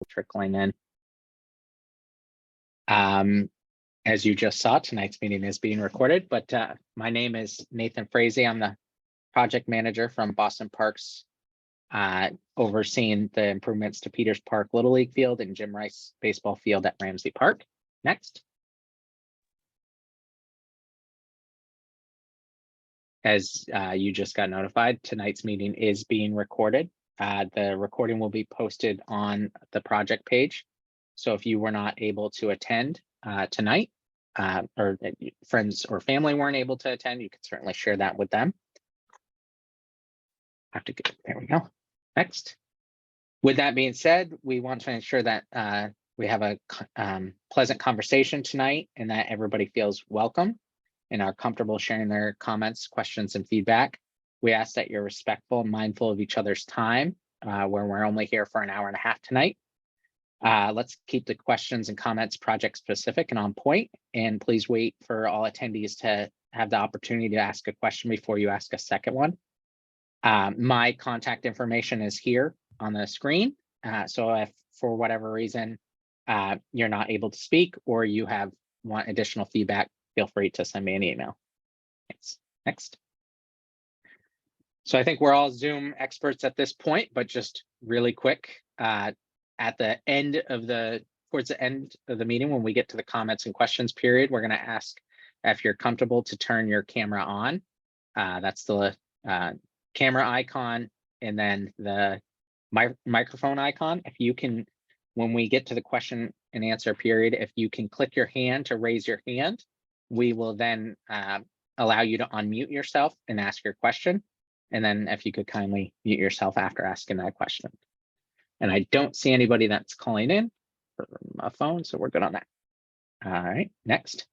trickling in. As you just saw, tonight's meeting is being recorded, but my name is Nathan Frazee. I'm the project manager from Boston Parks, overseeing the improvements to Peters Park Little League Field and Jim Rice Baseball Field at Ramsey Park. Next. As you just got notified, tonight's meeting is being recorded. The recording will be posted on the project page. So if you were not able to attend tonight, or friends or family weren't able to attend, you can certainly share that with them. There we go. Next. With that being said, we want to ensure that we have a pleasant conversation tonight and that everybody feels welcome and are comfortable sharing their comments, questions, and feedback. We ask that you're respectful and mindful of each other's time, where we're only here for an hour and a half tonight. Let's keep the questions and comments project specific and on point, and please wait for all attendees to have the opportunity to ask a question before you ask a second one. My contact information is here on the screen. So if for whatever reason you're not able to speak or you want additional feedback, feel free to send me an email. Thanks. Next. So I think we're all Zoom experts at this point, but just really quick, towards the end of the meeting, when we get to the comments and questions period, we're going to ask if you're comfortable to turn your camera on. That's the camera icon and then the microphone icon. If you can, when we get to the question and answer period, if you can click your hand to raise your hand, we will then allow you to unmute yourself and ask your question. And then if you could kindly mute yourself after asking that question. And I don't see anybody that's calling in from a phone, so we're good on that. All right, next.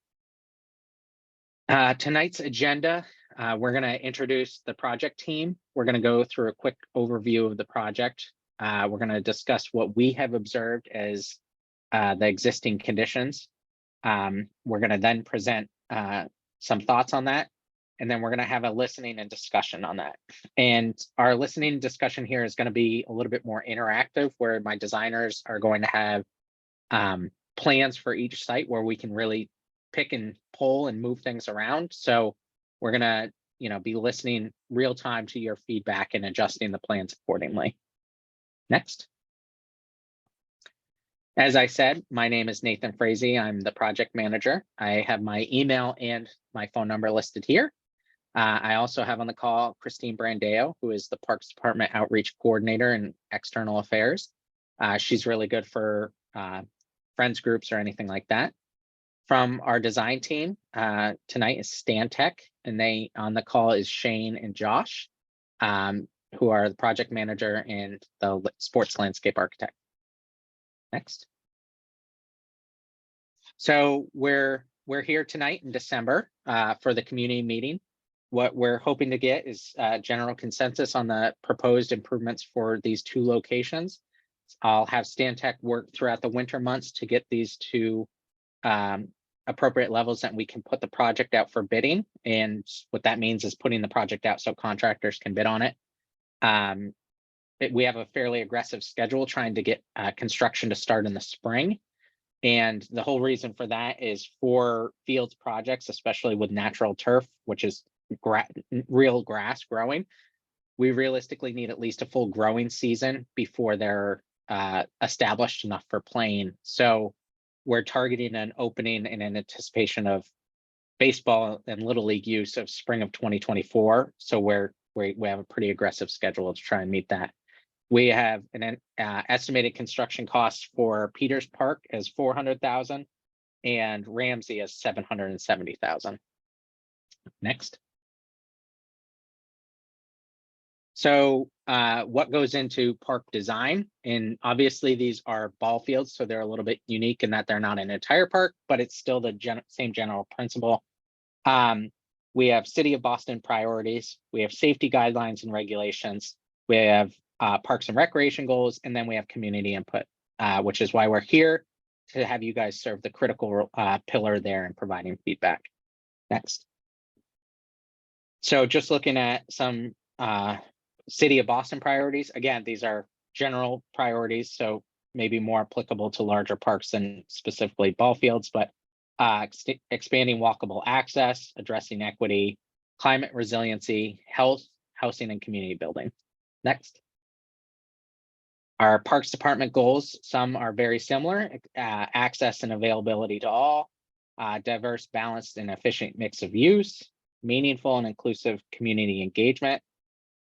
Tonight's agenda, we're going to introduce the project team. We're going to go through a quick overview of the project. We're going to discuss what we have observed as the existing conditions. We're going to then present some thoughts on that, and then we're going to have a listening and discussion on that. And our listening discussion here is going to be a little bit more interactive, where my designers are going to have plans for each site where we can really pick and pull and move things around. So we're going to, be listening real time to your feedback and adjusting the plans accordingly. Next. As I said, my name is Nathan Frazee. I'm the project manager. I have my email and my phone number listed here. I also have on the call Christine Brandeo, who is the Parks Department Outreach Coordinator and External Affairs. She's really good for friends groups or anything like that. From our design team, tonight is Stantec, and on the call is Shane and Josh, who are the project manager and the sports landscape architect. Next. So we're here tonight in December for the community meeting. What we're hoping to get is general consensus on the proposed improvements for these two locations. I'll have Stantec work throughout the winter months to get these to appropriate levels that we can put the project out for bidding. And what that means is putting the project out so contractors can bid on it. We have a fairly aggressive schedule trying to get construction to start in the spring. And the whole reason for that is for fields projects, especially with natural turf, which is real grass growing, we realistically need at least a full growing season before they're established enough for playing. So we're targeting an opening in anticipation of baseball and little league use of spring of 2024. So we have a pretty aggressive schedule to try and meet that. We have an estimated construction cost for Peters Park as $400,000 and Ramsey as $770,000. Next. So what goes into park design? And obviously these are ball fields, so they're a little bit unique in that they're not an entire park, but it's still the same general principle. We have City of Boston priorities, we have safety guidelines and regulations, we have parks and recreation goals, and then we have community input, which is why we're here to have you guys serve the critical pillar there in providing feedback. Next. So just looking at some City of Boston priorities. Again, these are general priorities. So maybe more applicable to larger parks than specifically ball fields, but expanding walkable access, addressing equity, climate resiliency, health, housing, and community building. Next. Our Parks Department goals, some are very similar, access and availability to all, diverse, balanced, and efficient mix of use, meaningful and inclusive community engagement,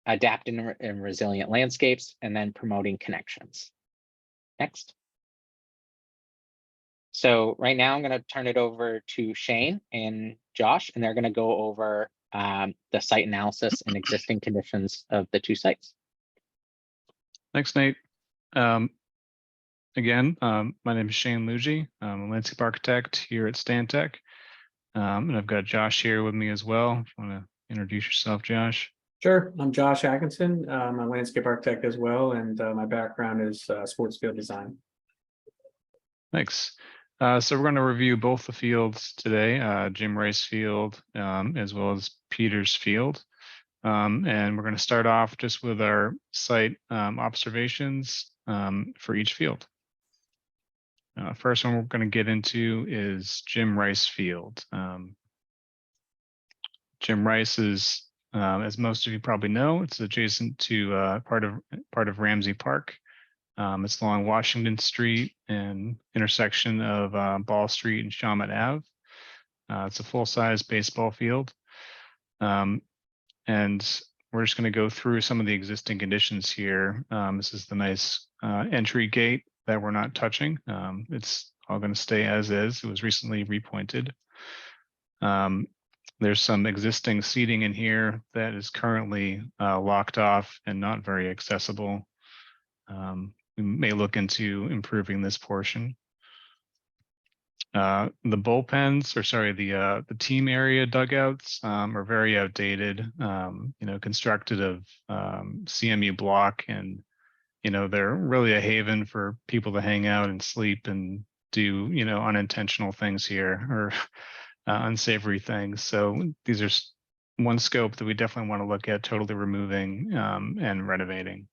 adapting and resilient landscapes, and then promoting connections. Next. So right now I'm going to turn it over to Shane and Josh, and they're going to go over the site analysis and existing conditions of the two sites. Thanks, Nate. Again, my name is Shane Luigi. I'm a landscape architect here at Stantec. And I've got Josh here with me as well. If you want to introduce yourself, Josh. Sure, I'm Josh Atkinson. I'm a landscape architect as well, and my background is sports field design. Thanks. So we're going to review both the fields today, Jim Rice Field as well as Peters Field. And we're going to start off just with our site observations for each field. First one we're going to get into is Jim Rice Field. Jim Rice is, as most of you probably know, it's adjacent to part of Ramsey Park. It's along Washington Street and intersection of Ball Street and Shawmut Ave. It's a full-size baseball field. And we're just going to go through some of the existing conditions here. This is the nice entry gate that we're not touching. It's all going to stay as is. It was recently repointed. There's some existing seating in here that is currently locked off and not very accessible. We may look into improving this portion. The bullpens, or sorry, the team area dugouts are very outdated. Constructed of CMU block, and they're really a haven for people to hang out and sleep and do unintentional things here, or unsavory things. So these are one scope that we definitely want to look at totally removing and renovating.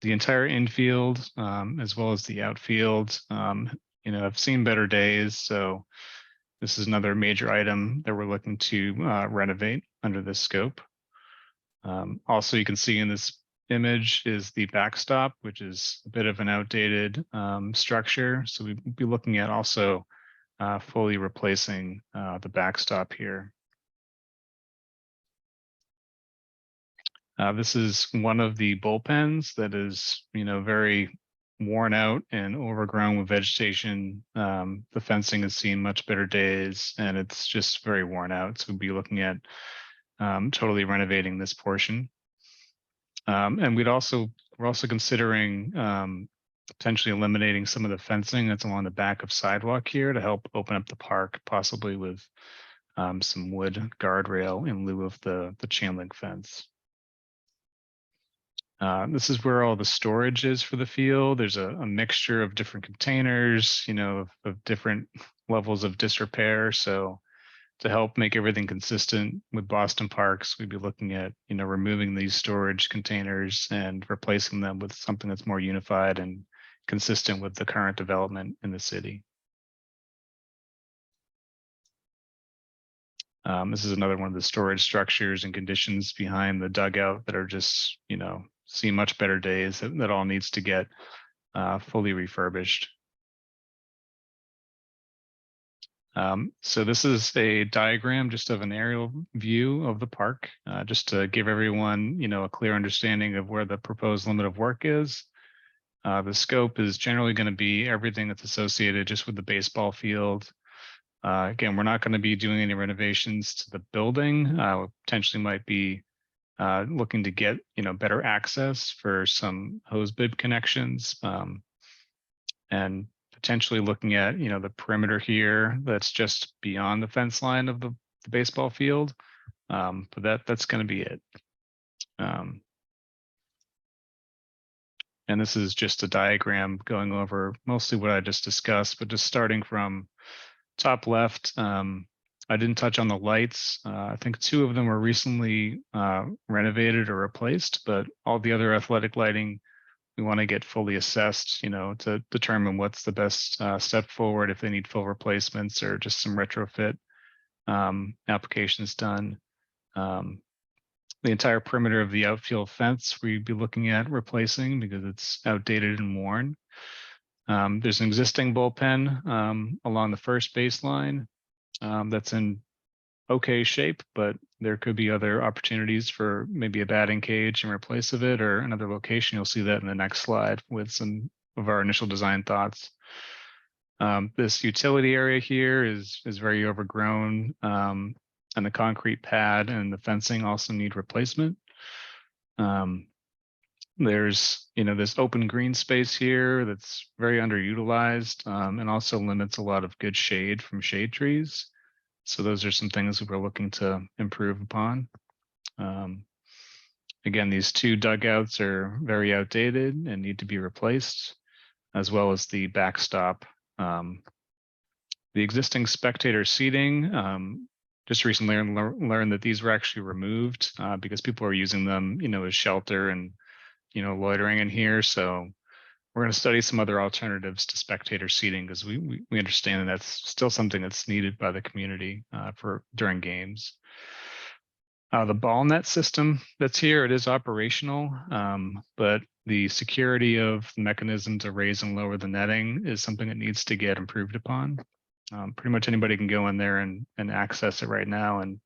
The entire infield, as well as the outfield, I've seen better days. So this is another major item that we're looking to renovate under this scope. Also, you can see in this image is the backstop, which is a bit of an outdated structure. So we'd be looking at also fully replacing the backstop here. This is one of the bullpens that is, very worn out and overgrown with vegetation. The fencing has seen much better days, and it's just very worn out. So we'll be looking at totally renovating this portion. And we're also considering potentially eliminating some of the fencing that's along the back of sidewalk here to help open up the park, possibly with some wood guardrail in lieu of the chain link fence. This is where all the storage is for the field. There's a mixture of different containers, of different levels of disrepair. So to help make everything consistent with Boston Parks, we'd be looking at, removing these storage containers and replacing them with something that's more unified and consistent with the current development in the city. This is another one of the storage structures and conditions behind the dugout that are just, see much better days. That all needs to get fully refurbished. So this is a diagram just of an aerial view of the park, just to give everyone, a clear understanding of where the proposed limit of work is. The scope is generally going to be everything that's associated just with the baseball field. Again, we're not going to be doing any renovations to the building. We potentially might be looking to get, better access for some hose bib connections, and potentially looking at, the perimeter here that's just beyond the fence line of the baseball field. But that's going to be it. And this is just a diagram going over mostly what I just discussed, but just starting from top left, I didn't touch on the lights. I think 2 of them were recently renovated or replaced, but all the other athletic lighting we want to get fully assessed, to determine what's the best step forward, if they need full replacements or just some retrofit applications done. The entire perimeter of the outfield fence we'd be looking at replacing because it's outdated and worn. There's an existing bullpen along the first baseline that's in okay shape, but there could be other opportunities for maybe a batting cage in replace of it or another location. You'll see that in the next slide with some of our initial design thoughts. This utility area here is very overgrown, and the concrete pad and the fencing also need replacement. There's this open green space here that's very underutilized, and also limits a lot of good shade from shade trees. So those are some things that we're looking to improve upon. Again, these two dugouts are very outdated and need to be replaced, as well as the backstop. The existing spectator seating, just recently learned that these were actually removed because people are using them, as shelter and, loitering in here. So we're going to study some other alternatives to spectator seating because we understand that that's still something that's needed by the community for during games. The ball net system that's here, it is operational, but the security of the mechanism to raise and lower the netting is something that needs to get improved upon. Pretty much anybody can go in there and access it right now and,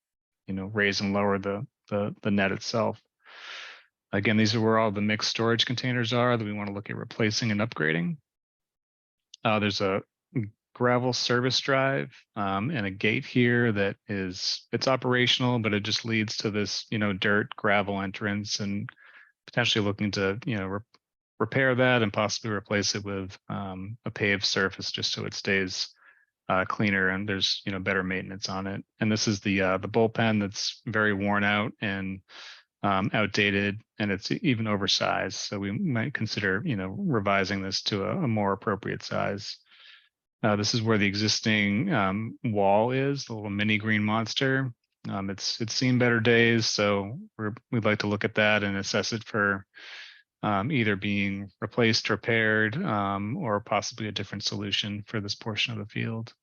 raise and lower the net itself. Again, these are where all the mixed storage containers are that we want to look at replacing and upgrading. There's a gravel service drive and a gate here that it's operational, but it just leads to this, dirt gravel entrance, and potentially looking to, repair that and possibly replace it with a paved surface just so it stays cleaner and there's, better maintenance on it. And this is the bullpen that's very worn out and outdated, and it's even oversized. So we might consider, revising this to a more appropriate size. This is where the existing wall is, the little mini green monster. It's seen better days, so we'd like to look at that and assess it for either being replaced, repaired, or possibly a different solution for this portion of the field.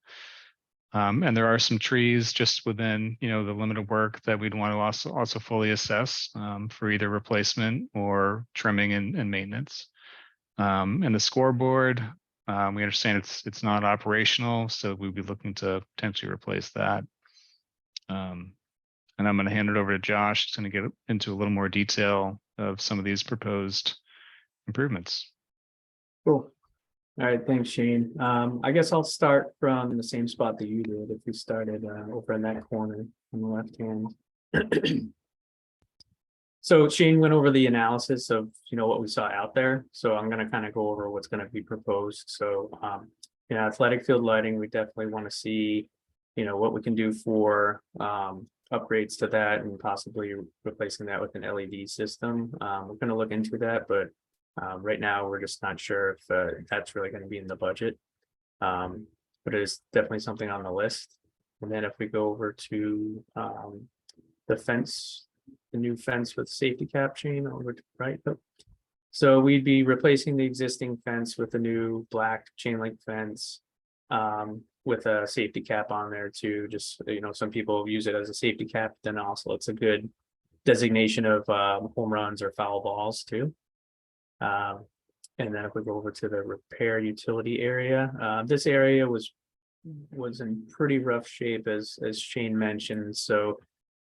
And there are some trees just within, the limit of work that we'd want to also fully assess for either replacement or trimming and maintenance. And the scoreboard, we understand it's not operational, so we'd be looking to potentially replace that. And I'm going to hand it over to Josh. He's going to get into a little more detail of some of these proposed improvements. Cool. All right, thanks, Shane. I guess I'll start from the same spot that you did. If we started over in that corner on the left hand. So Shane went over the analysis of, what we saw out there. So I'm going to kind of go over what's going to be proposed. So, athletic field lighting, we definitely want to see, what we can do for upgrades to that and possibly replacing that with an LED system. We're going to look into that, but right now we're just not sure if that's really going to be in the budget. But it is definitely something on the list. And then if we go over to the fence, the new fence with safety cap chain over to right. So we'd be replacing the existing fence with a new black chain link fence with a safety cap on there too. Just, some people use it as a safety cap, then also it's a good designation of home runs or foul balls too. And then if we go over to the repair utility area, this area was in pretty rough shape as Shane mentioned. So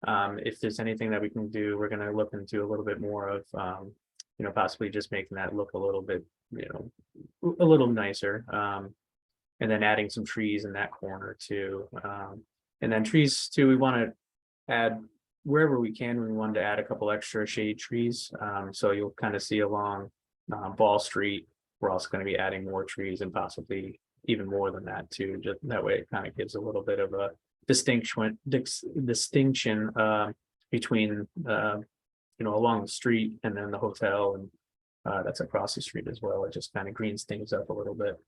if there's anything that we can do, we're going to look into a little bit more of, possibly just making that look a little bit, a little nicer. And then adding some trees in that corner too. And then trees too, we want to add wherever we can. We wanted to add a couple extra shade trees. So you'll kind of see along Ball Street, we're also going to be adding more trees and possibly even more than that too. Just that way it kind of gives a little bit of a distinction between along the street and then the hotel, and that's across the street as well. It just kind of greens things up a little bit.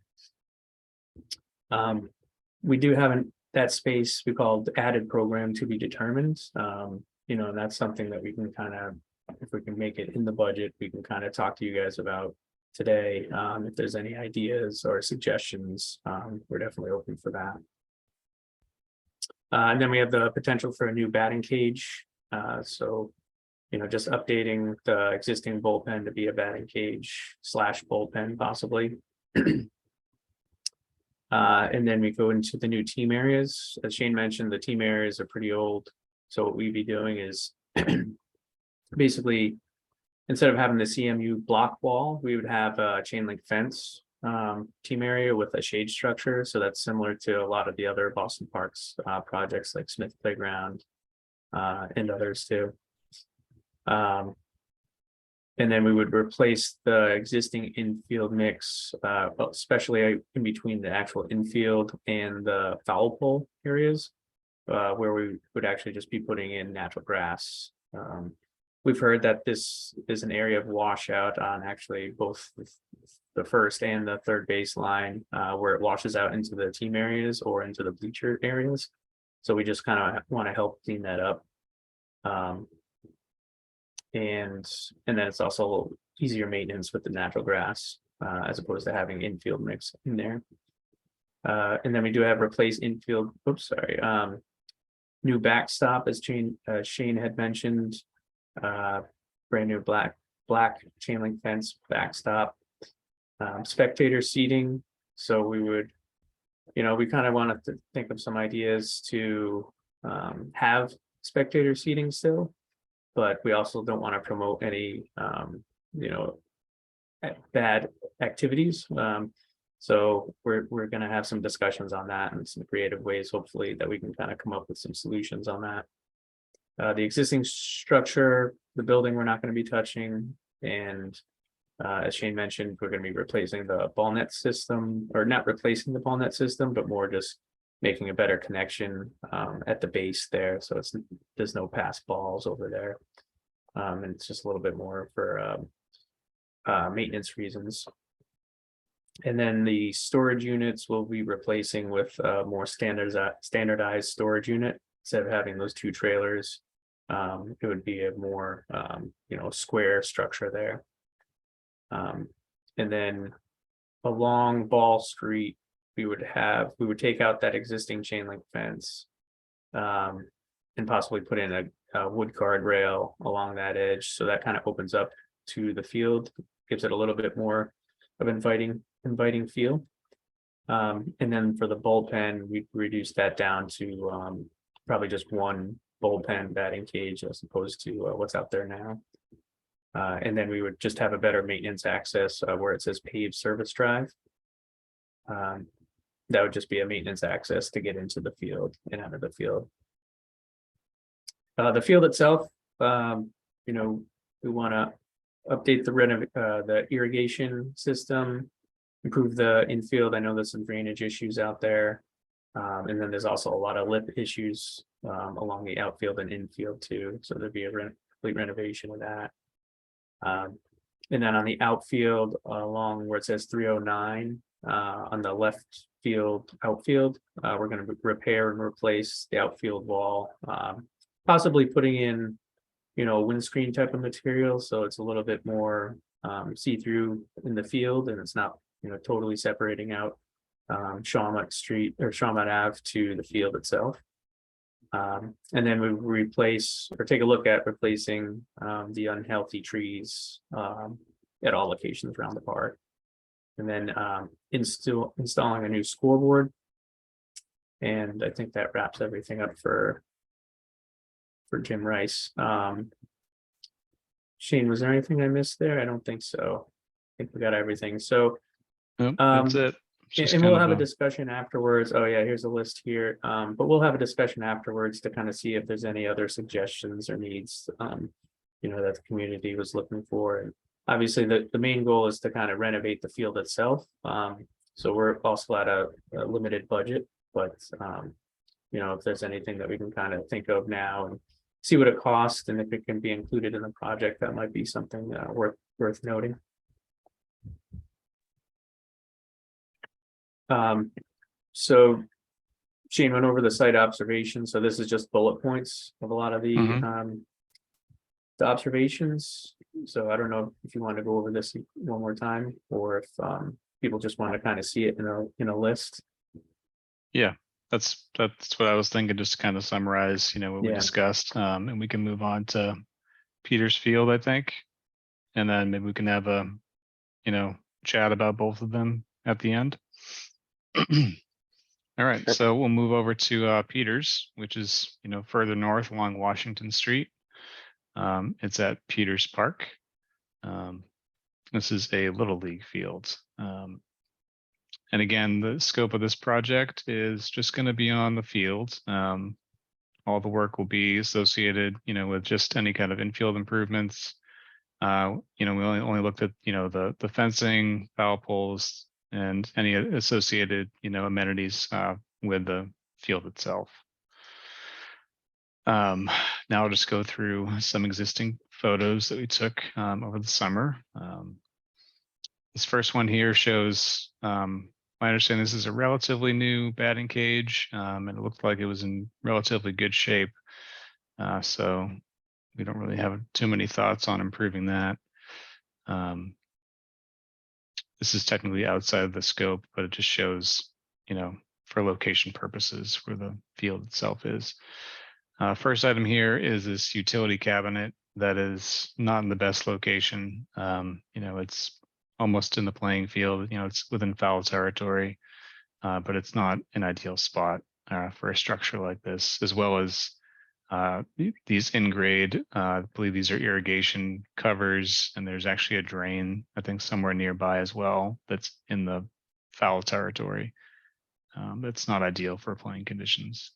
We do have that space we called added program to be determined. And that's something that we can kind of, if we can make it in the budget, we can kind of talk to you guys about today. If there's any ideas or suggestions, we're definitely open for that. And then we have the potential for a new batting cage. So, just updating the existing bullpen to be a batting cage / bullpen possibly. And then we go into the new team areas. As Shane mentioned, the team areas are pretty old. So what we'd be doing is basically, instead of having the CMU block wall, we would have a chain link fence team area with a shade structure. So that's similar to a lot of the other Boston Parks projects like Smith Playground and others too. And then we would replace the existing infield mix, especially in between the actual infield and the foul pole areas, where we would actually just be putting in natural grass. We've heard that this is an area of washout on actually both the first and the third baseline, where it washes out into the team areas or into the bleacher areas. So we just kind of want to help clean that up. And then it's also easier maintenance with the natural grass, as opposed to having infield mix in there. And then we do have replace infield, new backstop, as Shane had mentioned, brand new black chain link fence backstop, spectator seating. So we would, we kind of wanted to think of some ideas to have spectator seating still, but we also don't want to promote any, bad activities. So we're going to have some discussions on that and some creative ways, hopefully, that we can kind of come up with some solutions on that. The existing structure, the building, we're not going to be touching. And as Shane mentioned, we're going to be replacing the ball net system, or not replacing the ball net system, but more just making a better connection at the base there. So there's no pass balls over there. And it's just a little bit more for maintenance reasons. And then the storage units will be replacing with more standardized storage unit. Instead of having those two trailers, it would be a more square structure there. And then along Ball Street, we would take out that existing chain link fence, and possibly put in a wood guardrail along that edge. So that kind of opens up to the field, gives it a little bit more of inviting feel. And then for the bullpen, we reduced that down to probably just one bullpen batting cage as opposed to what's out there now. And then we would just have a better maintenance access where it says paved service drive. That would just be a maintenance access to get into the field and out of the field. The field itself, we want to update the irrigation system, improve the infield. I know there's some drainage issues out there. And then there's also a lot of lip issues along the outfield and infield too. So there'd be a complete renovation of that. And then on the outfield, along where it says 309, on the left field outfield, we're going to repair and replace the outfield wall, possibly putting in, windscreen type of material, so it's a little bit more see-through in the field, and it's not, totally separating out Shawmut Street or Shawmut Ave to the field itself. And then we replace or take a look at replacing the unhealthy trees at all locations around the park. And then installing a new scoreboard. And I think that wraps everything up for Jim Rice. Shane, was there anything I missed there? I don't think so. I think we got everything. So Nope, that's it. Just and we'll kind have of a discussion afterwards. Oh yeah, here's a list here. But we'll have a discussion afterwards to kind of see if there's any other suggestions or needs, that the community was looking for. And obviously the main goal is to kind of renovate the field itself. So we're also at a limited budget, but if there's anything that we can kind of think of now and see what it costs, and if it can be included in the project, that might be something worth noting. So Shane went over the site observation. So this is just bullet points of a lot of the the observations. So I don't know if you want to go over this one more time, or if people just want to kind of see it in a list. Yeah, that's what I was thinking, just to kind of summarize, what we Yeah. discussed. And we can move on to Peters Field, I think. And then maybe we can have a, chat about both of them at the end. All right, Sure. so we'll move over to Peters, which is, further north along Washington Street. It's at Peters Park. This is a Little League field. And again, the scope of this project is just going to be on the field. All the work will be associated, with just any kind of infield improvements. We only looked at, the fencing, foul poles, and any associated, amenities with the field itself. Now I'll just go through some existing photos that we took over the summer. This first one here shows, I understand this is a relatively new batting cage, and it looked like it was in relatively good shape. So we don't really have too many thoughts on improving that. This is technically outside of the scope, but it just shows, for location purposes, where the field itself is. First item here is this utility cabinet that is not in the best location. It's almost in the playing field, it's within foul territory, but it's not an ideal spot for a structure like this, as well as these in grade, I believe these are irrigation covers, and there's actually a drain, I think somewhere nearby as well, that's in the foul territory. That's not ideal for playing conditions.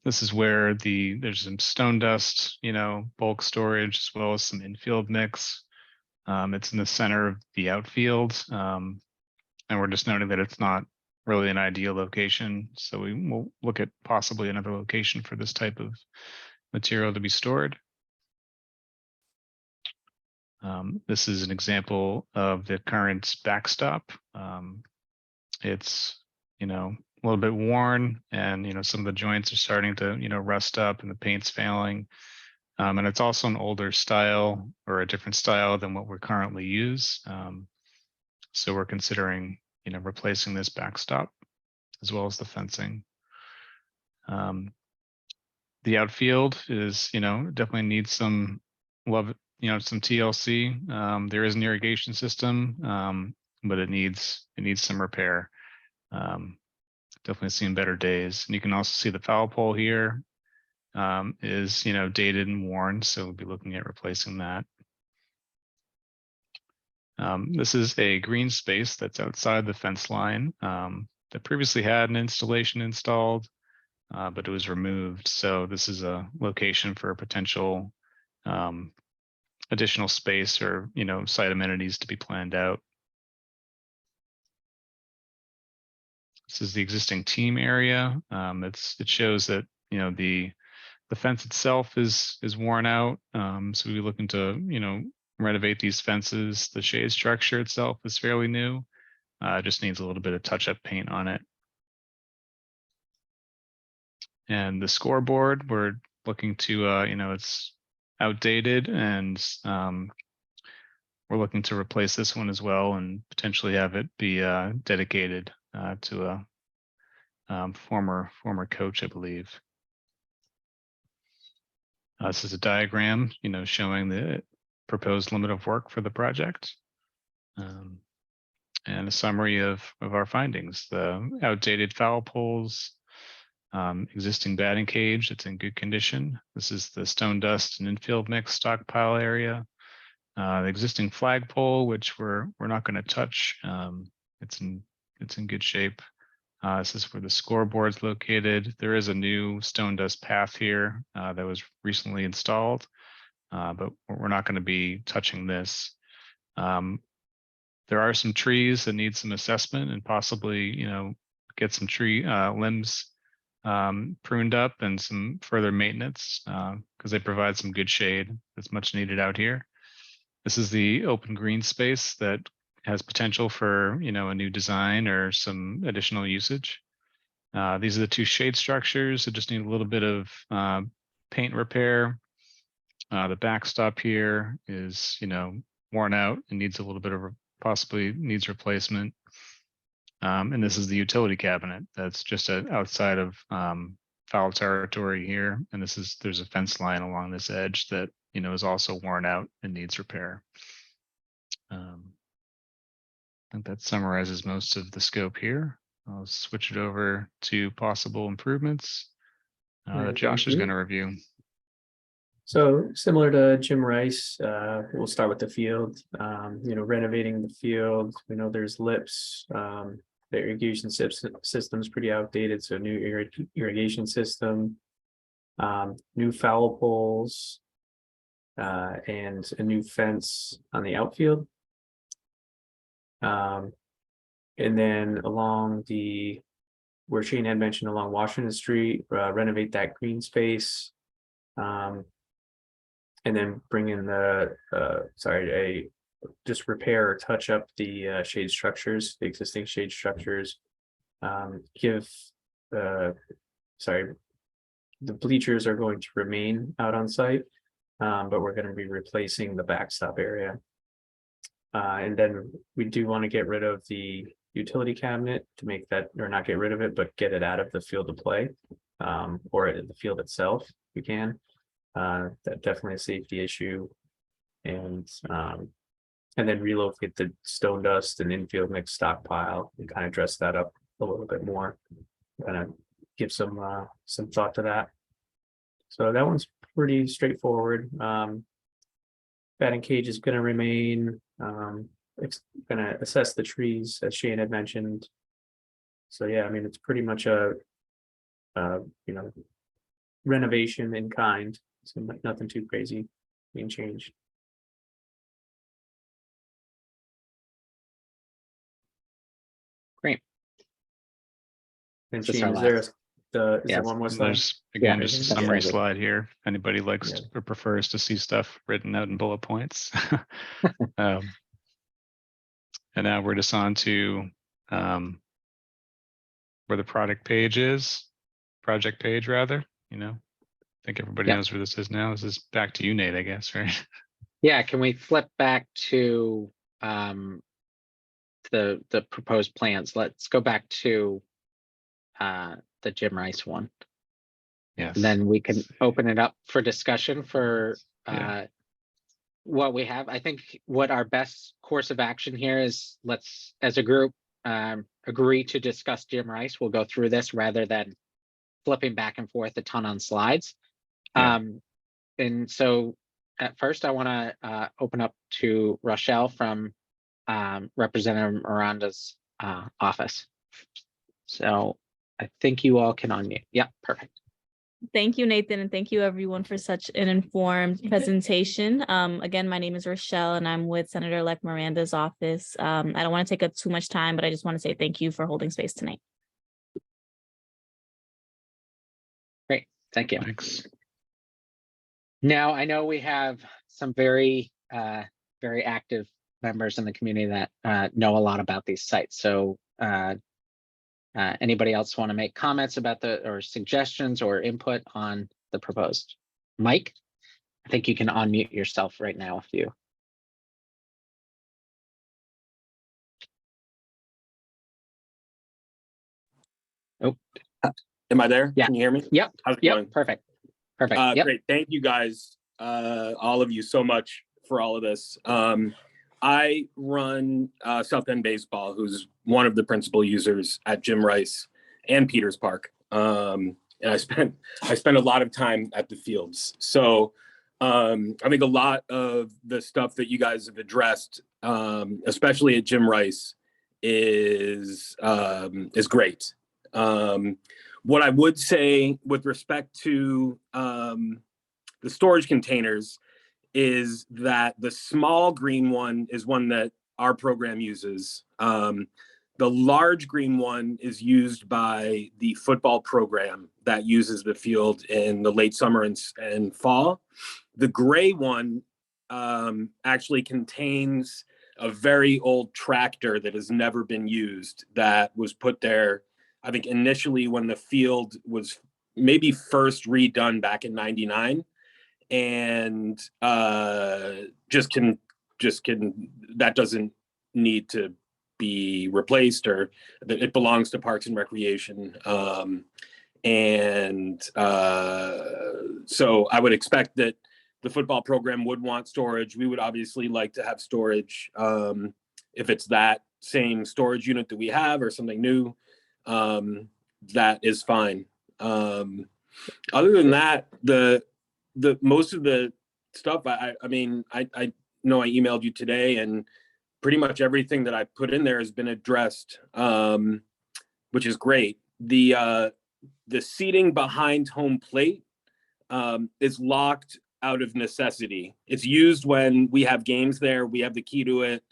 This is where there's some stone dust, bulk storage, as well as some infield mix. It's in the center of the outfield. And we're just noting that it's not really an ideal location. So we will look at possibly another location for this type of material to be stored. This is an example of the current backstop. It's, a little bit worn, and some of the joints are starting to rust up and the paint's failing, and it's also an older style or a different style than what we're currently use, so we're considering replacing this backstop as well as the fencing. The outfield is definitely needs some love, some TLC. There is an irrigation system, but it needs some repair. Definitely seen better days. And you can also see the foul pole here is dated and worn, so we'll be looking at replacing that. This is a green space that's outside the fence line that previously had an installation installed, but it was removed. So this is a location for a potential additional space or site amenities to be planned out. This is the existing team area. It shows that the fence itself is worn out. So we're looking to renovate these fences. The shade structure itself is fairly new. It just needs a little bit of touch-up paint on it. And the scoreboard, we're looking to it's outdated, and we're looking to replace this one as well, and potentially have it be dedicated to a former coach, I believe. This is a diagram, showing the proposed limit of work for the project, and a summary of our findings. The outdated foul poles, existing batting cage that's in good condition. This is the stone dust and infield mix stockpile area. The existing flagpole, which we're not going to touch. It's in good shape. This is where the scoreboard's located. There is a new stone dust path here that was recently installed, but we're not going to be touching this. There are some trees that need some assessment and possibly, get some tree limbs pruned up and some further maintenance because they provide some good shade that's much needed out here. This is the open green space that has potential for a new design or some additional usage. These are the two shade structures that just need a little bit of paint repair. The backstop here is, worn out and needs a little bit of, possibly needs replacement. And this is the utility cabinet that's just outside of foul territory here. And there's a fence line along this edge that, is also worn out and needs repair. I think that summarizes most of the scope here. I'll switch it over to possible improvements that Josh is going to review. So similar to Jim Rice, we'll start with the field, renovating the field. We know there's lips, the irrigation system's pretty outdated, so new irrigation system, new foul poles, and a new fence on the outfield. And then along where Shane had mentioned along Washington Street, renovate that green space. And then bring in just repair or touch up the shade structures, the existing shade structures. The bleachers are going to remain out on site, but we're going to be replacing the backstop area. And then we do want to get rid of the utility cabinet to make that, or not get rid of it, but get it out of the field of play, or in the field itself, if we can. That definitely a safety issue, and then relocate the stone dust and infield mix stockpile and kind of dress that up a little bit more, kind of give some thought to that. So that one's pretty straightforward. Batting cage is going to remain. Going to assess the trees, as Shane had mentioned. So yeah, I mean, it's pretty much a renovation in kind. So nothing too crazy being changed. Great. And This is Shane, our is there last. is Yes. there one more And slide? there's again Yeah, just a that's summary it. slide here. If anybody likes Yeah. or prefers to see stuff written out in bullet points. And now we're just on to where the project page rather. I think everybody Yep. knows where this is now. This is back to you, Nate, I guess, right? Yeah, can we flip back to the proposed plans? Let's go back to the Jim Rice one. Yes. And then we can open it up for discussion for Yeah. what we have. I think what our best course of action here is, let's, as a group, agree to discuss Jim Rice. We'll go through this rather than flipping back and forth a ton on slides. Yeah. And so at first I want to open up to Rochelle from Representative Miranda's office. So I think you all can unmute. Yeah, perfect. Thank you, Nathan, and thank you everyone for such an informed presentation. Again, my name is Rochelle and I'm with Senator-elect Miranda's office. I don't want to take up too much time, but I just want to say thank you for holding space tonight. Great, thank you. Thanks. Now, I know we have some very active members in the community that know a lot about these sites. So anybody else want to make comments about or suggestions or input on the proposed? Mike, I think you can unmute yourself right now if you. Oh, am I there? Yeah. Can you hear me? Yep. How's it Yep. going? Perfect. Perfect. Yep. Great. Thank you guys, all of you, so much for all of this. I run South End Baseball, who's one of the principal users at Jim Rice and Peters Park. And I spent a lot of time at the fields. So I think a lot of the stuff that you guys have addressed, especially at Jim Rice, is great. What I would say with respect to the storage containers is that the small green one is one that our program uses. The large green one is used by the football program that uses the field in the late summer and fall. The gray one actually contains a very old tractor that has never been used, that was put there, I think, initially when the field was maybe first redone back in '99. and that doesn't need to be replaced, or it belongs to Parks and Recreation. So I would expect that the football program would want storage. We would obviously like to have storage. If it's that same storage unit that we have or something new, that is fine. Other than that, the most of the stuff, I mean, I know I emailed you today, and pretty much everything that I put in there has been addressed, which is great. The seating behind home plate is locked out of necessity. It's used when we have games there. We have the key to it.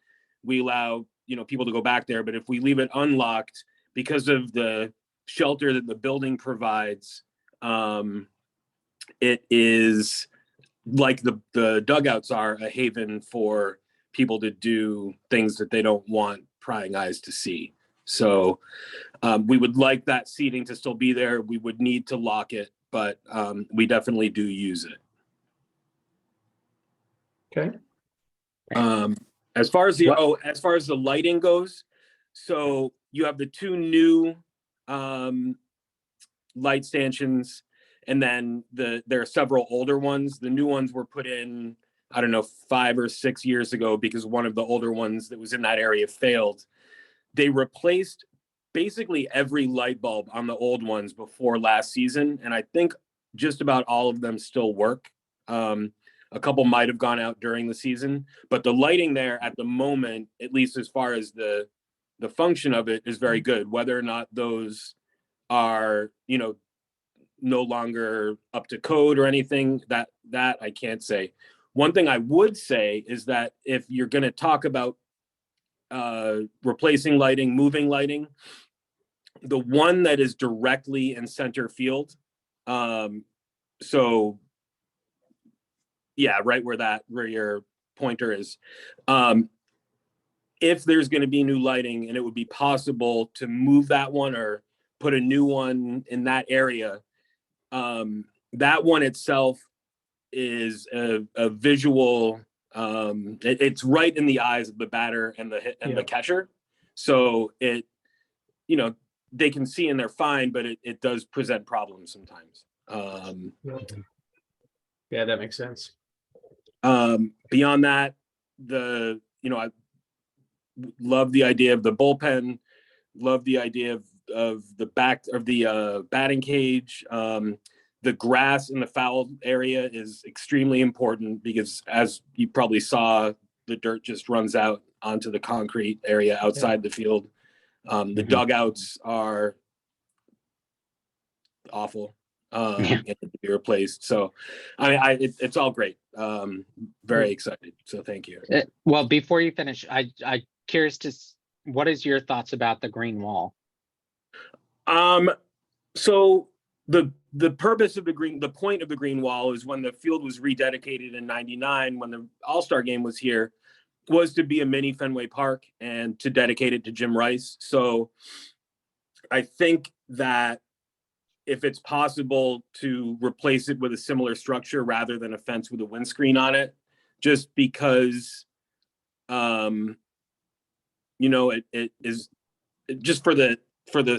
We allow, people to go back there. But if we leave it unlocked, because of the shelter that the building provides, it is like the dugouts are a haven for people to do things that they don't want prying eyes to see. So we would like that seating to still be there. We would need to lock it, but we definitely do use it. Okay. As far as the lighting goes, so you have the two new light stanchions, and then there are several older ones. The new ones were put in, I don't know, 5 or 6 years ago, because one of the older ones that was in that area failed. They replaced basically every light bulb on the old ones before last season, and I think just about all of them still work. A couple might have gone out during the season, but the lighting there at the moment, at least as far as the function of it, is very good. Whether or not those are, no longer up to code or anything, that I can't say. One thing I would say is that if you're going to talk about replacing lighting, moving lighting, the one that is directly in center field, so yeah, right where your pointer is, if there's going to be new lighting and it would be possible to move that one or put a new one in that area, that one itself is a visual, it's right in the eyes of the batter and the catcher. So it, they can see and they're fine, but it does present problems sometimes. Yeah, that makes sense. Beyond that, I love the idea of the bullpen, love the idea of the back of the batting cage. The grass in the foul area is extremely important, because as you probably saw, the dirt just runs out onto the concrete area outside the field. The dugouts are awful, and to be replaced. So it's all great. Very excited. So thank you. Well, before you finish, I curious what is your thoughts about the green wall? So the purpose of the point of the green wall is, when the field was rededicated in '99, when the All-Star game was here, was to be a mini Fenway Park and to dedicate it to Jim Rice. So I think that if it's possible to replace it with a similar structure rather than a fence with a windscreen on it, just because, it is just for the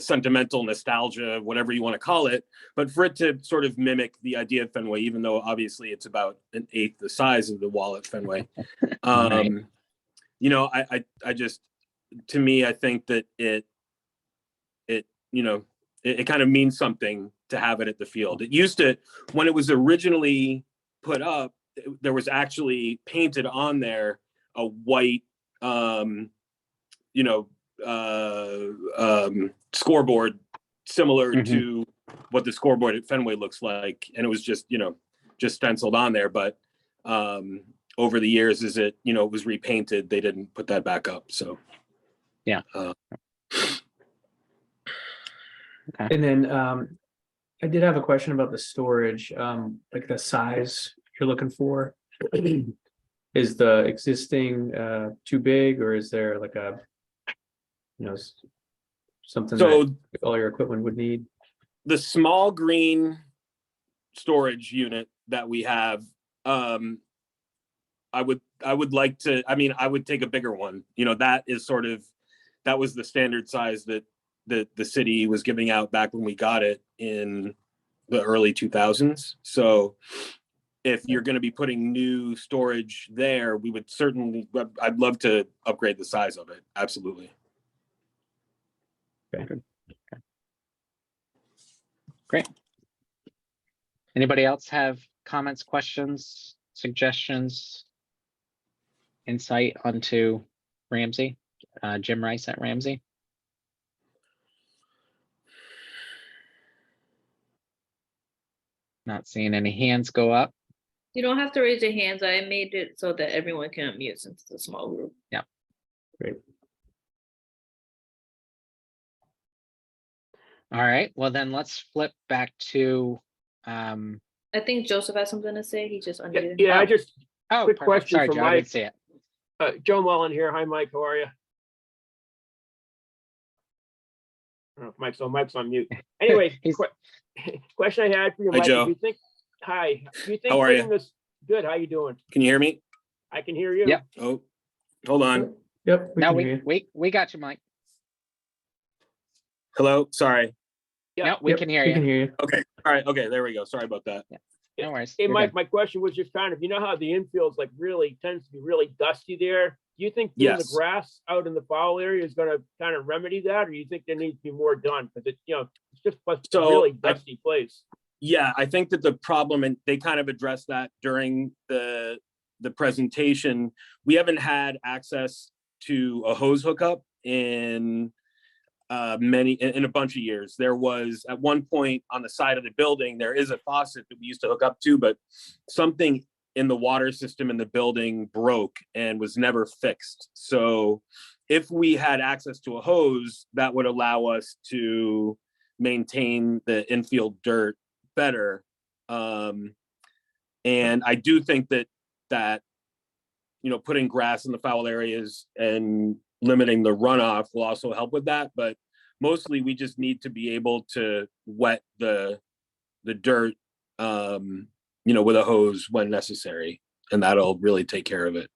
sentimental nostalgia, whatever you want to call it, but for it to sort of mimic the idea of Fenway, even though obviously it's about 1/8 the size of the wall at Fenway. Right. I just, to me, I think that it kind of means something to have it at the field. It used to, when it was originally put up, there was actually painted on there a white, scoreboard similar to what the scoreboard at Fenway looks like. And it was just stenciled on there. But over the years, as it was repainted, they didn't put that back up. So, yeah. Okay. And then I did have a question about the storage, like the size you're looking for. Is the existing too big, or is there like a, something that all your equipment would need? The small green storage unit that we have I would like to, I mean, I would take a bigger one. You know, that was the standard size that the city was giving out back when we got it in the early 2000s. So if you're going to be putting new storage there, we would certainly, I'd love to upgrade the size of it. Absolutely. Great. Anybody else have comments, questions, suggestions? Insight onto Ramsey, Jim Rice at Ramsey? Not seeing any hands go up. You don't have to raise your hands. I made it so that everyone can unmute since it's a small group. Great. All right, well then let's flip back to, I think Joseph has something to say. He just unmuted. Yeah, I just, oh, Quick perfect. question Sorry, for Joe, I didn't Mike. see it. Joe Mullen here. Hi, Mike. How are you? I don't know if Mike's on mute. Anyway, He's- question I had for you, Hi, Mike. Joe. Do you think How are putting you? this, good, how you doing? Can you hear me? I can hear you. Yep. Oh, hold on. Yep. No, can hear you. we got you, Mike. Hello. Sorry. Yeah. No, we Yep, can hear we you. can hear you. Okay. All right. Okay. There we go. Sorry about that. No worries. Hey, You're Mike, good. my question was just kind of, you know how the infield's like really tends to be really dusty there? Do you think doing the Yes. grass out in the foul area is gonna kind of remedy that, or you think there needs to be more done? Because it's just a So, really dusty place. Yeah, I think that the problem, and they kind of addressed that during the presentation, we haven't had access to a hose hookup in in a bunch of years. There was at one point on the side of the building, there is a faucet that we used to hook up to, but something in the water system in the building broke and was never fixed. So if we had access to a hose, that would allow us to maintain the infield dirt better. And I do think that putting grass in the foul areas and limiting the runoff will also help with that. But mostly we just need to be able to wet the dirt, with a hose when necessary, and that'll really take care of it.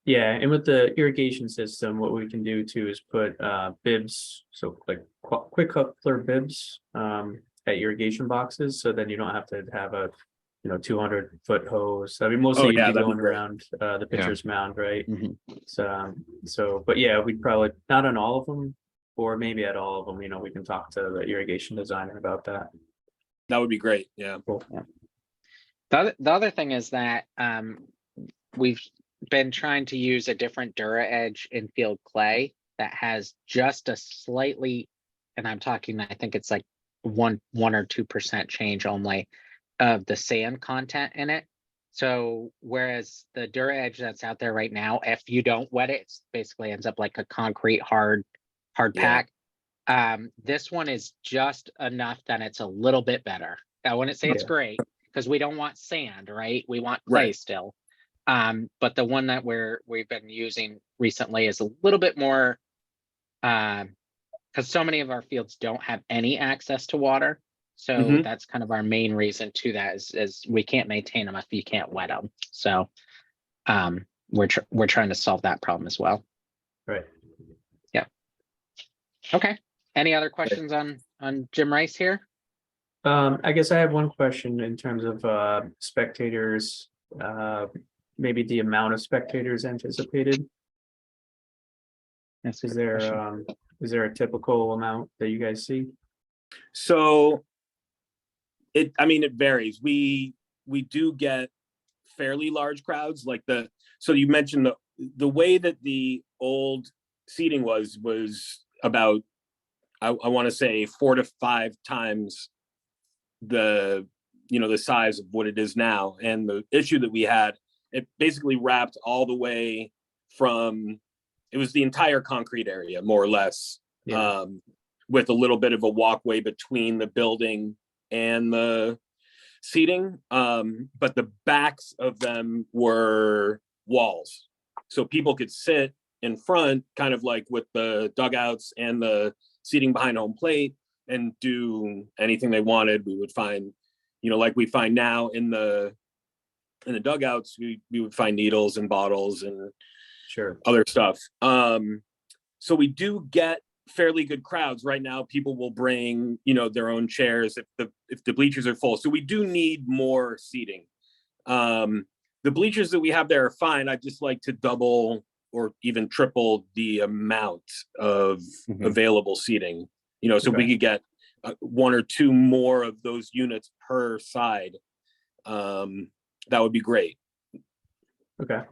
Yeah, and with the irrigation system, what we can do too is put bibs, so like quick coupler bibs at irrigation boxes, so then you don't have to have a 200-foot hose. I mean, mostly Oh, you'd yeah, be that'd be going great. around the pitcher's mound, right? Mhm. So, but yeah, we'd probably not on all of them, or maybe at all of them. We can talk to the irrigation designer about that. That would be great. Yeah. The other thing is that we've been trying to use a different Dura Edge infield clay that has just a slightly, and I'm talking, I think it's like 1 or 2% change only of the sand content in it. So whereas the Dura Edge that's out there right now, if you don't wet it, it basically ends up like a concrete hard Yeah. pack. This one is just enough that it's a little bit better. I wouldn't say it's Yeah. great because we don't want sand, right? We want clay Right. still. But the one that we've been using recently is a little bit more, because so many of our fields don't have any access to water. So Mhm. that's kind of our main reason to that is we can't maintain them if you can't wet them. So we're trying to solve that problem as well. Right. Okay. Any other questions on Jim Rice here? I guess I have one question in terms of spectators, maybe the amount of spectators anticipated. That's a Is good question. there a typical amount that you guys see? So it varies. We do get fairly large crowds, like so you mentioned the way that the old seating was about, I want to say 4 to 5 times the size of what it is now. And the issue that we had, it basically wrapped all the way from, it was the entire concrete area, more or less. Yeah. With a little bit of a walkway between the building and the seating. But the backs of them were walls. So people could sit in front, kind of like with the dugouts and the seating behind home plate, and do anything they wanted. We would find, like we find now in the in the dugouts, we would find needles and bottles and Sure. other stuff. So we do get fairly good crowds right now. People will bring, you know, their own chairs if the bleachers are full. So we do need more seating. The bleachers that we have there are fine. I'd just like to double or even triple the amount of Mhm. available seating. You know, so we Okay. could get 1 or 2 more of those units per side. That would be great. Okay.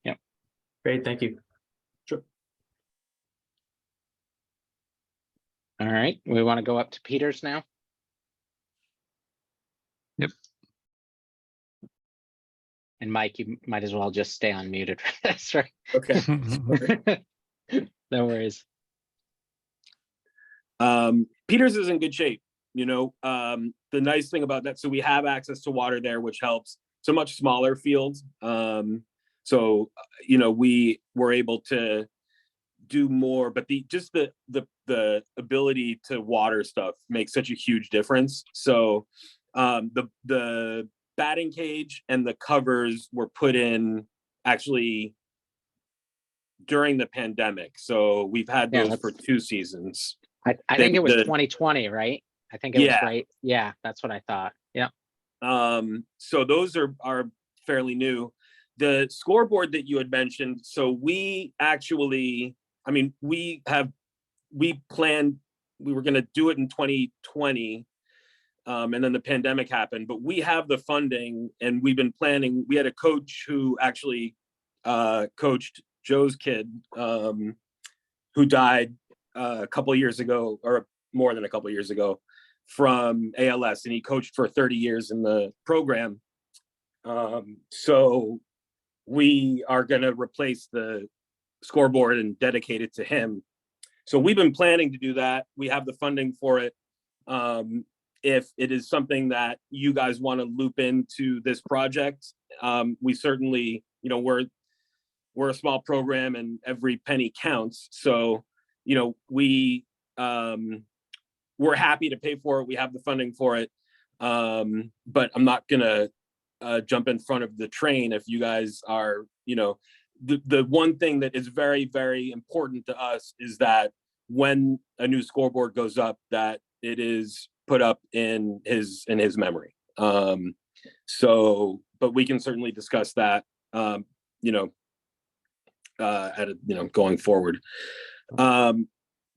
Yep. Great, thank you. All right, we want to go up to Peters now. Yep. And Mike, you might as well just stay unmuted for this, right? Okay. No worries. Peters is in good shape. You know, the nice thing about that, so we have access to water there, which helps. It's a much smaller field. So, you know, we were able to do more, but the ability to water stuff makes such a huge difference. So the batting cage and the covers were put in actually during the pandemic. So we've had Yeah, those for 2 seasons. I think it was the- 2020, right? I think it was Yeah. right. Yeah, that's what I thought. Yeah. So those are fairly new. The scoreboard that you had mentioned, so we actually, I mean, we planned, we were gonna do it in 2020. And then the pandemic happened, but we have the funding and we've been planning. We had a coach who actually coached Joe's kid, who died a couple of years ago, or more than a couple of years ago, from ALS, and he coached for 30 years in the program. So we are going to replace the scoreboard and dedicate it to him. So we've been planning to do that. We have the funding for it. If it is something that you guys want to loop into this project, we certainly, you know, we're a small program and every penny counts. So, you know, we're happy to pay for it. We have the funding for it. But I'm not gonna jump in front of the train if you guys are, you know, the one thing that is very, very important to us is that when a new scoreboard goes up, that it is put up in his memory. So, but we can certainly discuss that, you know, going forward.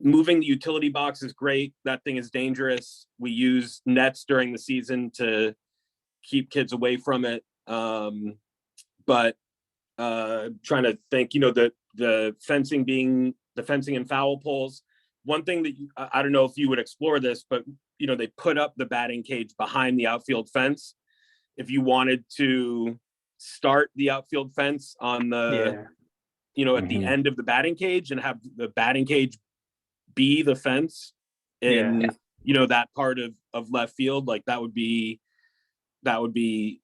Moving the utility box is great. That thing is dangerous. We use nets during the season to keep kids away from it. But trying to think, you know, the fencing and foul poles. One thing that I don't know if you would explore this, but you know, they put up the batting cage behind the outfield fence. If you wanted to start the outfield fence on the, you know, at the end of the batting cage and have the batting cage be the fence in, you know, that part of left field, like that would be an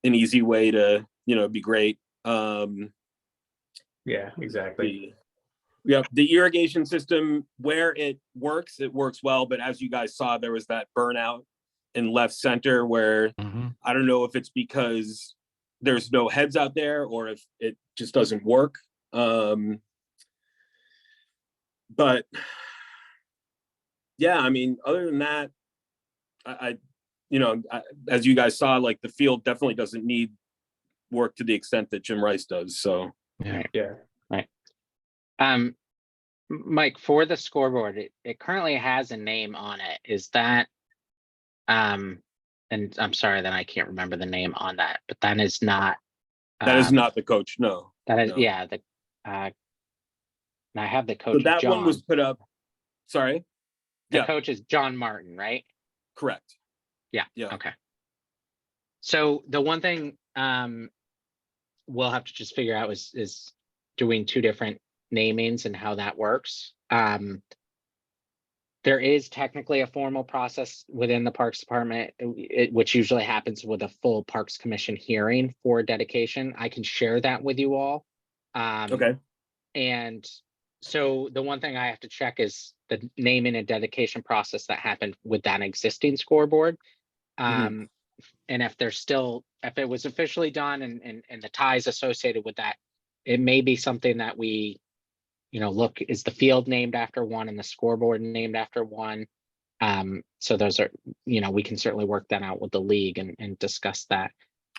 easy way to, you know, be great. Yeah, exactly. The irrigation system, where it works well, but as you guys saw, there was that burnout in left center where I don't know if it's because there's no heads out there or if it just doesn't work. But yeah, I mean, other than that, I you know, as you guys saw, like the field definitely doesn't need work to the extent that Jim Rice does. So Yeah. Mike, for the scoreboard, it currently has a name on it. Is that, and I'm sorry that I can't remember the name on that, but that is not. That is not the coach. No. That is, no. yeah. And I have the coach. So that John. one was put up. Sorry. The Yeah. coach is John Martin, right? Correct. Yeah. Yeah. Okay. So the one thing we'll have to just figure out is doing 2 different namings and how that works. There is technically a formal process within the Parks Department, which usually happens with a full Parks Commission hearing for dedication. I can share that with you all. Okay. And so the one thing I have to check is the naming and dedication process that happened with that existing scoreboard. And if there's still it was officially done and the ties associated with that, it may be something that we, look, is the field named after one and the scoreboard named after one? So those are, we can certainly work that out with the league and discuss that.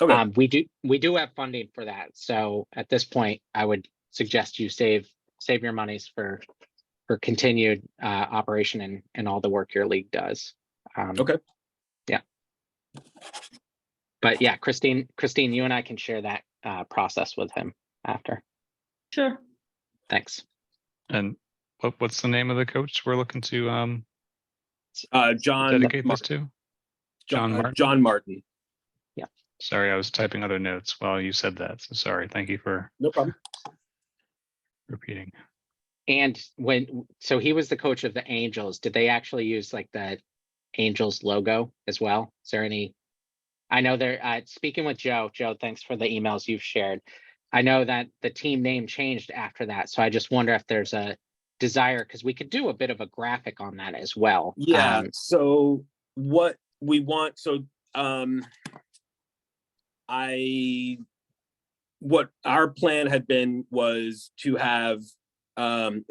Okay. We do have funding for that. So at this point, I would suggest you save your monies for continued operation and all the work your league does. Okay. Yeah. But yeah, Christine, you and I can share that process with him after. Sure. Thanks. And what's the name of the coach we're looking to John dedicate this Martin. to? John Martin? John Martin. Sorry, I was typing other notes while you said that. So sorry. Thank you for No problem. repeating. And so he was the coach of the Angels. Did they actually use like the Angels logo as well? Is there any? I know they're speaking with Joe. Joe, thanks for the emails you've shared. I know that the team name changed after that. So I just wonder if there's a desire, because we could do a bit of a graphic on that as well. Yeah. So what we want, what our plan had been was to have,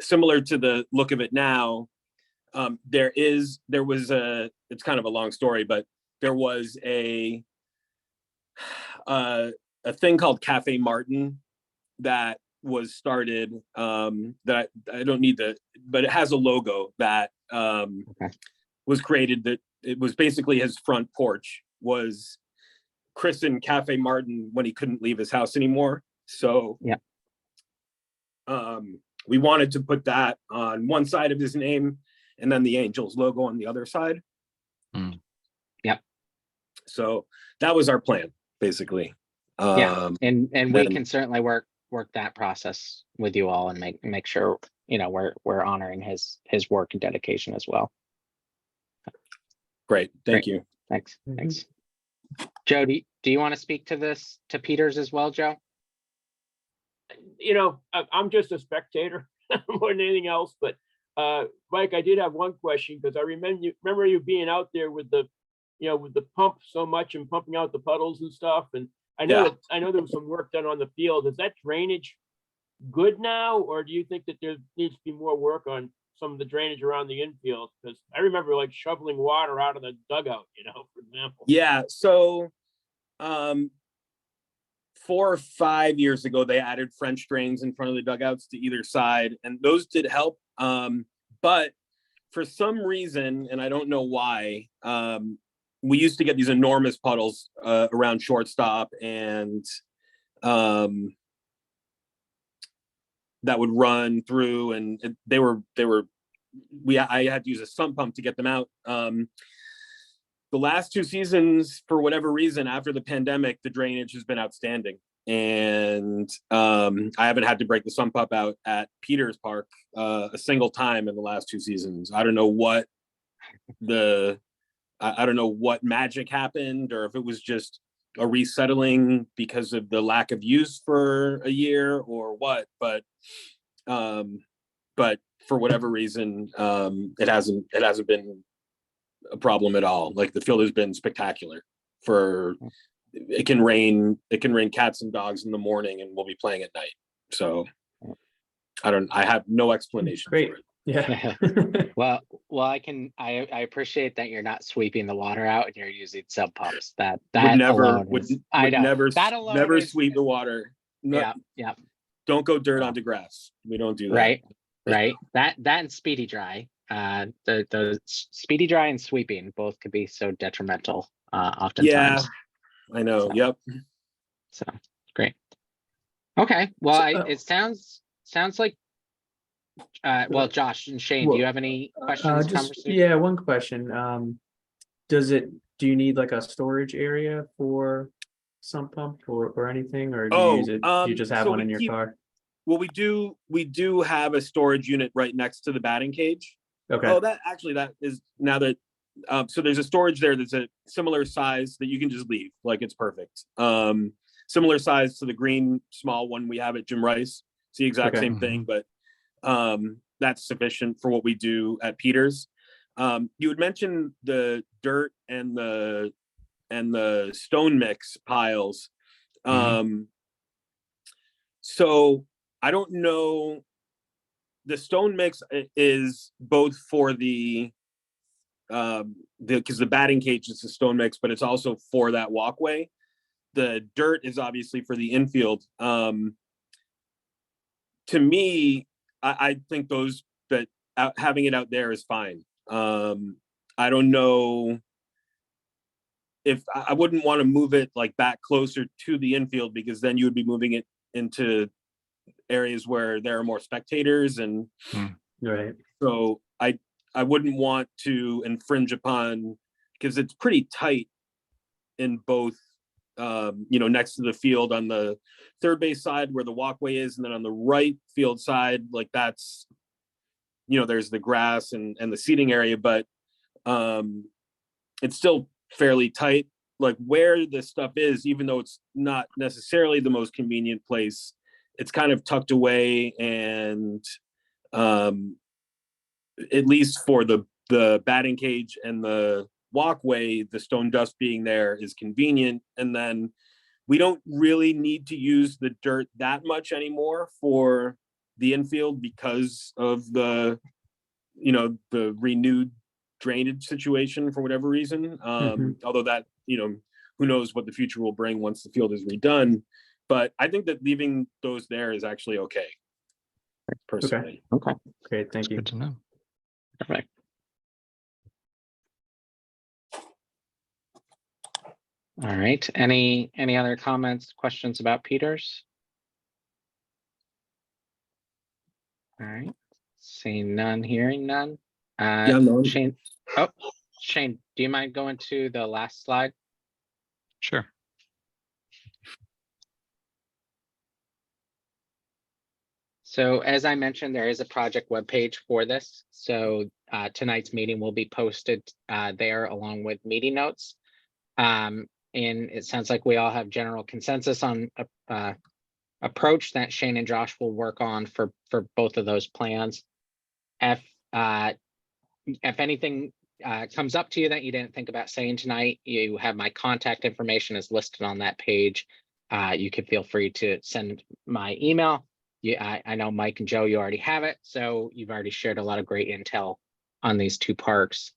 similar to the look of it now, it's kind of a long story, but there was a thing called Cafe Martin that was started, that I don't need but it has a logo that was created, that it was basically his front porch was christened Cafe Martin when he couldn't leave his house anymore. So yeah, we wanted to put that on one side of his name and then the Angels logo on the other side. Yep. So that was our plan, basically. Yeah, and we can certainly work that process with you all and make sure we're honoring his work and dedication as well. Great, thank you. Thanks. Joe, do you want to speak to this to Peters as well, Joe? I'm just a spectator more than anything else, but Mike, I did have one question, because I remember you being out there with the pump so much and pumping out the puddles and stuff. And I know there was some work done on the field. Is that drainage good now, or do you think that there needs to be more work on some of the drainage around the infield? Because I remember like shoveling water out of the dugout, for example. Yeah, so 4 or 5 years ago, they added French drains in front of the dugouts to either side, and those did help. But for some reason, and I don't know why, we used to get these enormous puddles around shortstop, and that would run through, and I had to use a sump pump to get them out. The last 2 seasons, for whatever reason, after the pandemic, the drainage has been outstanding. And I haven't had to break the sump pump out at Peters Park a single time in the last 2 seasons. I don't know what I don't know what magic happened, or if it was just a resettling because of the lack of use for a year or what, but for whatever reason, it hasn't been a problem at all. Like, the field has been spectacular. It can rain cats and dogs in the morning and we'll be playing at night. So I have no explanation Great. for it. Yeah. Well, I appreciate that you're not sweeping the water out and you're using sub pumps. That Never sweep the water. No, yeah. Don't go dirt onto grass. We don't do that. Right. That and speedy dry. The speedy dry and sweeping both could be so detrimental oftentimes. Yeah, I know. Yep. So great. Okay. Well, So, it sounds like well, Josh and Shane, do you have any questions? Yeah, one question. Do you need like a storage area for sump pump or anything, or do you use it? Do you just have so one we in your car? Well, we do have a storage unit right next to the batting cage. Okay. Oh, that is now that, so there's a storage there that's a similar size that you can just leave, like it's perfect. Similar size to the green small one we have at Jim Rice. It's the exact same thing, but that's sufficient for what we do at Peters. You had mentioned the dirt and the and the stone mix piles. Mhm. So I don't know. The stone mix is both for the because the batting cage is a stone mix, but it's also for that walkway. The dirt is obviously for the infield. To me, I think those, but having it out there is fine. I don't know if I wouldn't want to move it like back closer to the infield, because then you would be moving it into areas where there are more spectators, and Right. so I wouldn't want to infringe upon, because it's pretty tight in both, next to the field on the third base side where the walkway is, and then on the right field side, like that's, there's the grass and the seating area, but it's still fairly tight. Like where this stuff is, even though it's not necessarily the most convenient place, it's kind of tucked away, and at least for the batting cage and the walkway, the stone dust being there is convenient. And then we don't really need to use the dirt that much anymore for the infield because of the renewed drainage situation for whatever reason. Although that, who knows what the future will bring once the field is redone. But I think that leaving those there is actually okay, personally. Okay, Great, thank you. Good to know. perfect. All right, any other comments, questions about Peters? All right, seeing none, hearing none. Yeah, no. Shane, Shane, do you mind going to the last slide? Sure. So as I mentioned, there is a project webpage for this. So tonight's meeting will be posted there along with meeting notes. And it sounds like we all have general consensus on approach that Shane and Josh will work on for both of those plans. If anything comes up to you that you didn't think about saying tonight, you have my contact information is listed on that page. You can feel free to send my email. Yeah, I know Mike and Joe, you already have it, so you've already shared a lot of great intel on these two parks.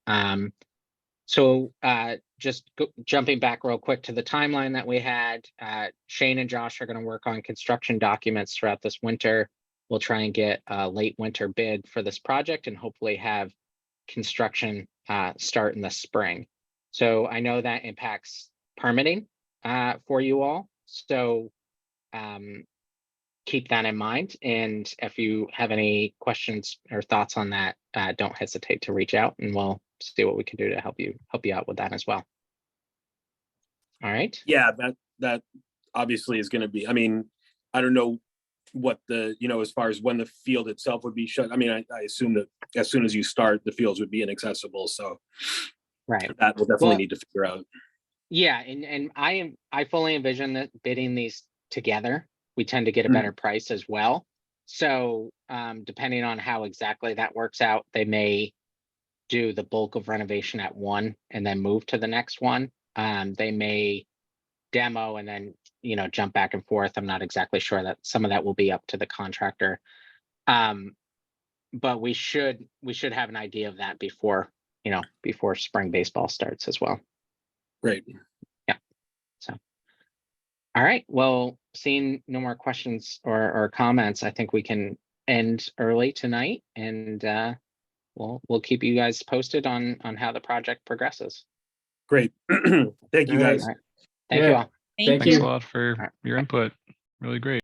So just jumping back real quick to the timeline that we had, Shane and Josh are going to work on construction documents throughout this winter. We'll try and get a late winter bid for this project and hopefully have construction start in the spring. So I know that impacts permitting for you all. So keep that in mind. And if you have any questions or thoughts on that, don't hesitate to reach out and we'll see what we can do to help you out with that as well. All right. Yeah, that obviously is going to be, I mean, I don't know what the, as far as when the field itself would be shut. I mean, I assume that as soon as you start, the fields would be inaccessible. So Right. that we'll definitely need to figure out. Yeah, and I fully envision that bidding these together, we tend to get a better price as well. So depending on how exactly that works out, they may do the bulk of renovation at one and then move to the next one. They may demo and then jump back and forth. I'm not exactly sure. That some of that will be up to the contractor. But we should have an idea of that before spring baseball starts as well. Great. Yeah. So all right, well, seeing no more questions or comments, I think we can end early tonight, and we'll keep you guys posted on how the project progresses. Great. Thank you, guys. All right. Thank Yeah. you all. Thank Thank Thanks you. a lot for your input. Really great.